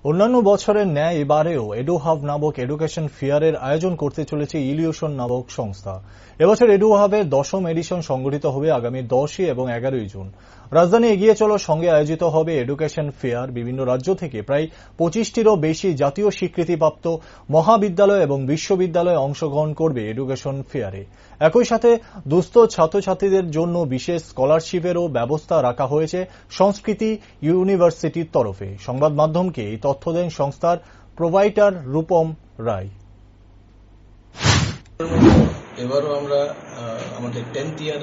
অন্যান্য বছরের ন্যায় এবারেও এডুহাব নামক এডুকেশন ফেয়ারের আয়োজন করতে চলেছে ইলিউশন নামক সংস্থা। এবছর এডুহাবের 10ম এডিশন সংগঠিত হবে আগামী 10 এবং 11 জুন। রাজধানী এগিয়ে চলার সঙ্গে আয়োজিত হবে এডুকেশন ফেয়ার। বিভিন্ন রাজ্য থেকে প্রায় 25টিরও বেশি জাতীয় স্বীকৃতিপ্রাপ্ত মহাবিদ্যালয় এবং বিশ্ববিদ্যালয় অংশগ্রহণ করবে এডুকেশন ফেয়ারে। একই সাথে দুস্থ ছাত্রছাত্রীদের জন্য বিশেষ স্কলারশিপেরও ব্যবস্থা রাখা হয়েছে সংস্কৃতি ইউনিভার্সিটির তরফে। সংবাদ মাধ্যমকে এই তথ্য দেন সংস্থার প্রোভাইডার রূপম রায়। এবারও আমরা আমাদের 10th ইয়ার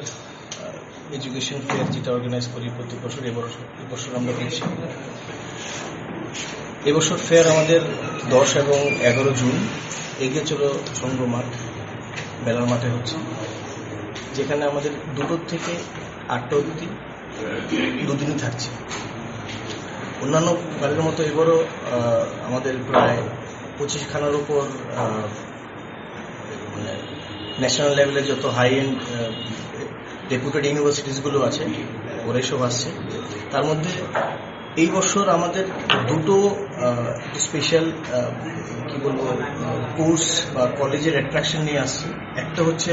এডুকেশন ফেয়ার যেটা অর্গানাইজ করি প্রতি বছর, এবছর আমরা করছি। এবছর ফেয়ার আমাদের 10 এবং 11 জুন এগিয়ে চলো সংঘ মাঠ মেলার মাঠে হচ্ছে, যেখানে আমাদের 2টো থেকে 8টা অবধি দুদিনই থাকছে। অন্যান্য বারের মতো এবারও আমাদের প্রায় 25খানার উপর ন্যাশনাল লেভেলের যত হাই এন্ড রেপুটেড ইউনিভার্সিটিসগুলো আছে ওরাই সব আসছে। তার মধ্যে এই বছর আমাদের দুটো স্পেশাল কি বলবো কোর্স বা কলেজের অ্যাট্রাকশন নিয়ে আসছে। একটা হচ্ছে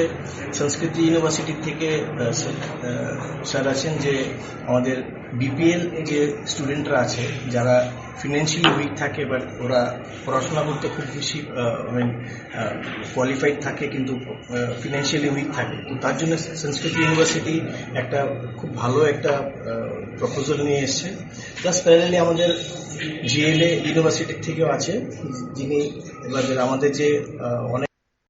সংস্কৃতি ইউনিভার্সিটি থেকে স্যার আছেন, যে আমাদের বিপিএল যে স্টুডেন্টরা আছে যারা ফিনান্সিয়ালি উইক থাকে, বাট ওরা পড়াশোনা করতে খুব বেশি কোয়ালিফাইড থাকে কিন্তু ফিনান্সিয়ালি উইক থাকে, তো তার জন্য সংস্কৃতি ইউনিভার্সিটি একটা খুব ভালো একটা প্রপোজাল নিয়ে এসছে। প্লাস প্যারালি আমাদের জিএলএ ইউনিভার্সিটির থেকেও আছে, যিনি এবার আমাদের যে অনেক